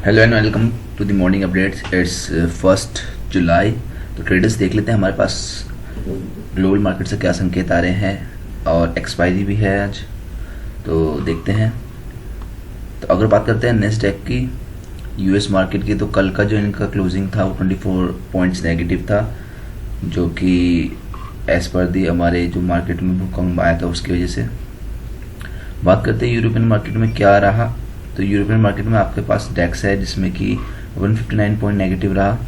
Hello and welcome to the morning updates. It's 1 July. तो traders देख लेते हैं हमारे पास ग्लोबल मार्केट से क्या संकेत आ रहे हैं और एक्सपायरी भी है आज, तो देखते हैं। तो अगर बात करते हैं नेस्डैक की, यूएस मार्केट की, तो कल का जो इनका क्लोजिंग था वो 24 पॉइंट्स नेगेटिव था, जो कि एज़ पर दी हमारे जो मार्केट में भूकंप आया था उसकी वजह से। बात करते हैं यूरोपियन मार्केट में क्या रहा। तो यूरोपियन मार्केट में आपके पास डेक्स है जिसमें कि 159 पॉइंट नेगेटिव रहा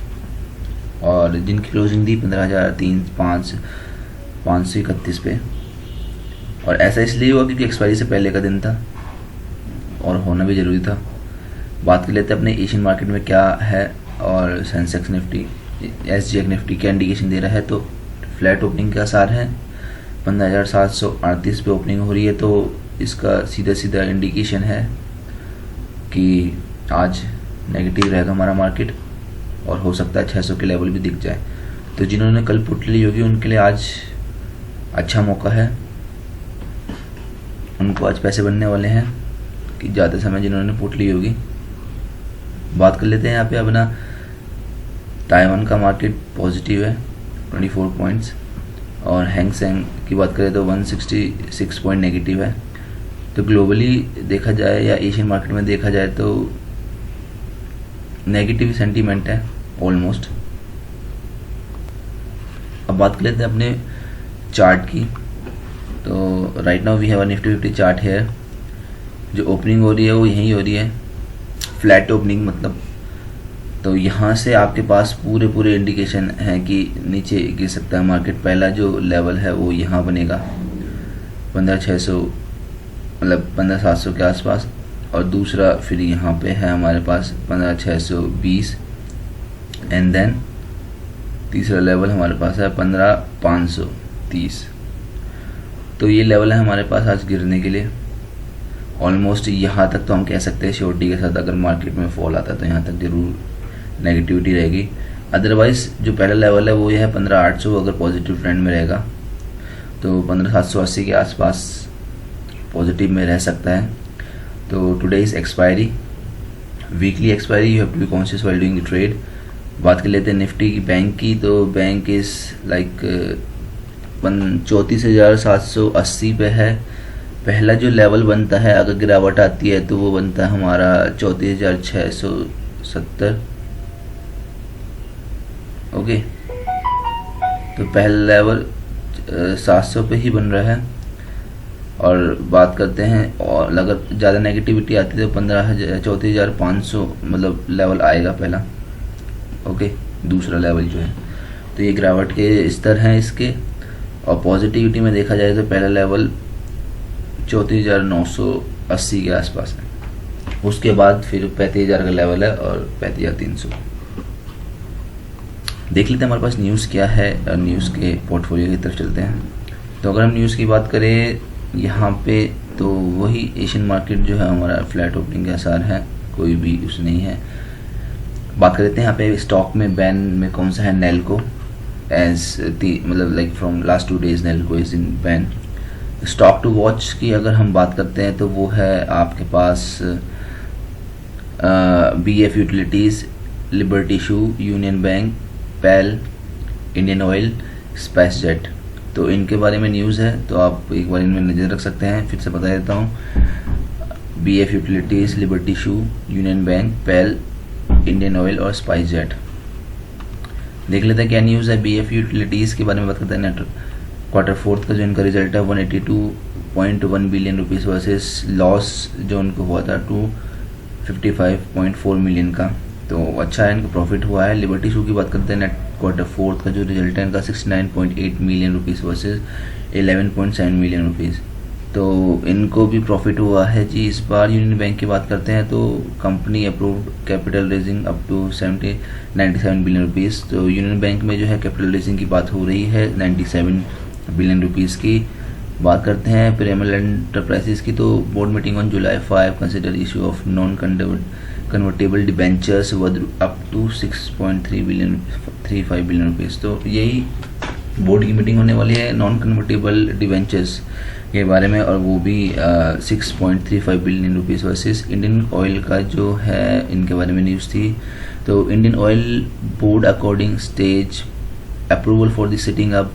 और जिनकी क्लोजिंग थी 15,531 पे। और ऐसा इसलिए हुआ क्योंकि एक्सपायरी से पहले का दिन था और होना भी ज़रूरी था। बात कर लेते हैं अपने एशियन मार्केट में क्या है। और सेंसेक्स निफ्टी, एसजीएक्स निफ्टी क्या इंडिकेशन दे रहा है, तो फ्लैट ओपनिंग के आसार है। 15,738 पे ओपनिंग हो रही है, तो इसका सीधा सीधा इंडिकेशन है कि आज नेगेटिव रहेगा हमारा मार्केट और हो सकता है 600 के लेवल भी दिख जाए। तो जिन्होंने कल पुट ली होगी उनके लिए आज अच्छा मौका है, उनको आज पैसे बनने वाले हैं कि ज़्यादा समय जिन्होंने पुट ली होगी। बात कर लेते हैं यहाँ पे अपना ताइवान का मार्केट पॉजिटिव है 24 पॉइंट्स और हैंग सेंग की बात करें तो 166 पॉइंट नेगेटिव है। तो ग्लोबली देखा जाए या एशियन मार्केट में देखा जाए तो नेगेटिव सेंटीमेंट है ऑलमोस्ट। अब बात कर लेते हैं अपने चार्ट की। तो right now we have a Nifty 50 chart है। जो ओपनिंग हो रही है वो यहीं हो रही है, फ्लैट ओपनिंग मतलब। तो यहाँ से आपके पास पूरे इंडिकेशन है कि नीचे गिर सकता है मार्केट। पहला जो लेवल है वो यहाँ बनेगा 15,600 मतलब 15,700 के आसपास, और दूसरा फिर यहाँ पे है हमारे पास 15,620 एंड देन तीसरा लेवल हमारे पास है 15,530। तो ये लेवल है हमारे पास आज गिरने के लिए ऑलमोस्ट। यहाँ तक तो हम कह सकते हैं श्योरिटी के साथ, अगर मार्केट में फॉल आता है तो यहाँ तक जरूर नेगेटिविटी रहेगी। अदरवाइज जो पहला लेवल है वो ये है 15,800, अगर पॉजिटिव ट्रेंड में रहेगा तो 15,780 के आसपास पॉजिटिव में रह सकता है। तो today is expiry, weekly expiry, you have to be conscious while doing the trade. बात कर लेते हैं निफ्टी की, बैंक की। तो बैंक इज लाइक 34,780 पे है। पहला जो लेवल बनता है अगर गिरावट आती है तो वो बनता है हमारा 34,670। ओके, तो पहला लेवल 700 पे ही बन रहा है। और बात करते हैं, और अगर ज़्यादा नेगेटिविटी आती है तो 34,500 मतलब लेवल आएगा पहला। ओके, दूसरा लेवल जो है, तो ये गिरावट के स्तर हैं इसके। और पॉजिटिविटी में देखा जाए तो पहला लेवल 34,980 के आसपास है। उसके बाद फिर 35,000 का लेवल है और 35,300। देख लेते हैं हमारे पास न्यूज़ क्या है और न्यूज़ के पोर्टफोलियो की तरफ चलते हैं। तो अगर हम न्यूज़ की बात करें यहाँ पे, तो वही एशियन मार्केट जो है हमारा फ्लैट ओपनिंग के आसार है, कोई भी उस नहीं है। बात कर लेते हैं यहाँ पे स्टॉक में बैन में कौन सा है, नेल्को एज मतलब like from last 2 days Nelco is in ban. Stock to watch की अगर हम बात करते हैं तो वो है आपके पास BF यूटिलिटीज़, लिबर्टी शू, यूनियन बैंक, पेल, इंडियन ऑयल, स्पाइस जेट। तो इनके बारे में न्यूज़ है तो आप एक बार इनमें नज़र रख सकते हैं। फिर से बता देता हूँ, BF यूटिलिटीज़, लिबर्टी शू, यूनियन बैंक, पेल, इंडियन ऑयल और स्पाइस जेट। देख लेते हैं क्या न्यूज़ है। BF यूटिलिटीज़ के बारे में बात करते हैं। क्वार्टर 4 का जो इनका रिजल्ट है 182.1 बिलियन रुपीज़ वर्सेस लॉस जो उनको हुआ था 255.4 मिलियन का, तो अच्छा है, इनका प्रॉफिट हुआ है। लिबर्टी शू की बात करते हैं, नेट क्वार्टर 4 का जो रिजल्ट है इनका 69.8 million rupees versus 11.7 million rupees, तो इनको भी प्रॉफिट हुआ है जी इस बार। यूनियन बैंक की बात करते हैं तो company approved capital raising up to 97 billion rupees. तो यूनियन बैंक में जो है कैपिटल रेजिंग की बात हो रही है 97 बिलियन रुपीज़ की। बात करते हैं पिरामिड एंटरप्राइजेस की, तो board meeting on July 5 consider issue of non convertible debentures worth up to 6.35 billion rupees. तो यही बोर्ड की मीटिंग होने वाली है, नॉन कन्वर्टेबल डिबेंचर्स के बारे में, और वो भी 6.35 billion rupees versus Indian oil का जो है इनके बारे में न्यूज़ थी। तो Indian oil board according stage approval for the setting up.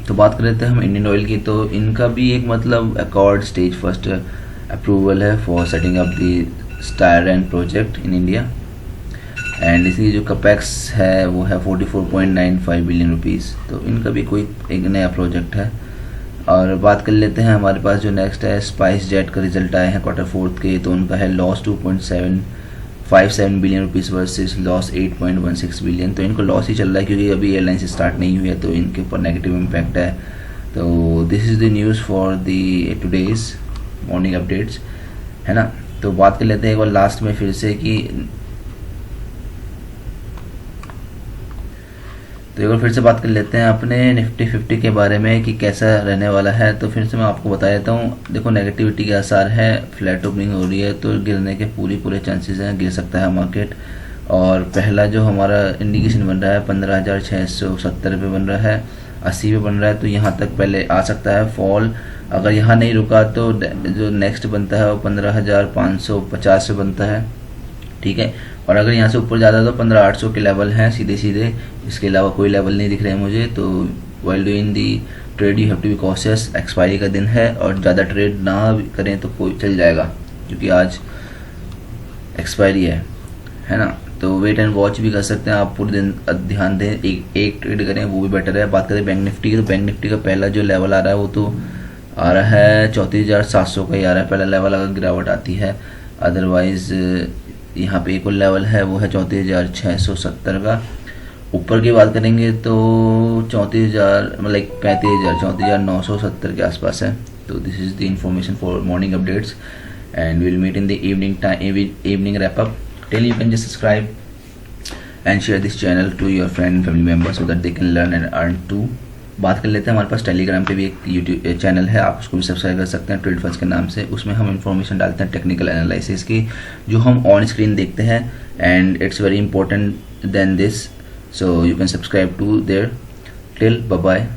तो बात कर लेते हैं हम इंडियन ऑयल की, तो इनका भी एक मतलब अकॉर्ड स्टेज फर्स्ट अप्रूवल है for setting up the Styron project in India, and इसकी जो कपेक्स है वो है 44.95 बिलियन रुपीज़। तो इनका भी कोई एक नया प्रोजेक्ट है। और बात कर लेते हैं हमारे पास जो नेक्स्ट है स्पाइस जेट का रिजल्ट आए हैं क्वार्टर फोर्थ के, तो उनका है loss 2.757 billion rupees versus loss 8.16 billion. तो इनको लॉस ही चल रहा है क्योंकि अभी एयरलाइंस स्टार्ट नहीं हुई है, तो इनके ऊपर नेगेटिव इम्पैक्ट है। तो this is the news for the today's morning updates, है ना। तो बात कर लेते हैं एक बार लास्ट में फिर से कि तो एक बार फिर से बात कर लेते हैं अपने निफ्टी 50 के बारे में कि कैसा रहने वाला है। तो फिर से मैं आपको बता देता हूँ, देखो नेगेटिविटी के आसार है, फ्लैट ओपनिंग हो रही है, तो गिरने के पूरे चांसेस हैं, गिर सकता है मार्केट। और पहला जो हमारा इंडिकेशन बन रहा है 15,670 पे बन रहा है, 80 पे बन रहा है, तो यहाँ तक पहले आ सकता है फॉल। अगर यहाँ नहीं रुका तो जो नेक्स्ट बनता है वो 15,550 पे बनता है, ठीक है। और अगर यहाँ से ऊपर ज़्यादा तो 15,800 के लेवल हैं सीधे, इसके अलावा कोई लेवल नहीं दिख रहे हैं मुझे। तो while doing the trade you have to be cautious, expiry का दिन है और ज़्यादा ट्रेड ना करें तो कोई चल जाएगा क्योंकि आज एक्सपायरी है ना। तो वेट एंड वॉच भी कर सकते हैं आप, पूरे दिन ध्यान दें, एक ट्रेड करें वो भी बेटर है। बात करें बैंक निफ्टी की, तो बैंक निफ्टी का पहला जो लेवल आ रहा है वो तो आ रहा है 34,700 का ही आ रहा है पहला लेवल, अगर गिरावट आती है। अदरवाइज़ यहाँ पे एक और लेवल है वो है 34,670 का। ऊपर की बात करेंगे तो 34,000 मतलब 34,970 के आसपास है। तो this is the information for morning updates and will meet in the evening wrap up. Till you can just subscribe and share this channel to your friend family member so that they can learn and earn too. बात कर लेते हैं, हमारे पास Telegram पे भी एक YouTube channel है, आप उसको भी सब्सक्राइब कर सकते हैं ट्रेड फंड्स के नाम से। उसमें हम इंफॉर्मेशन डालते हैं टेक्निकल एनालिसिस की जो हम ऑन स्क्रीन देखते हैं, and it's very important then this, so you can subscribe to there. Till bye bye.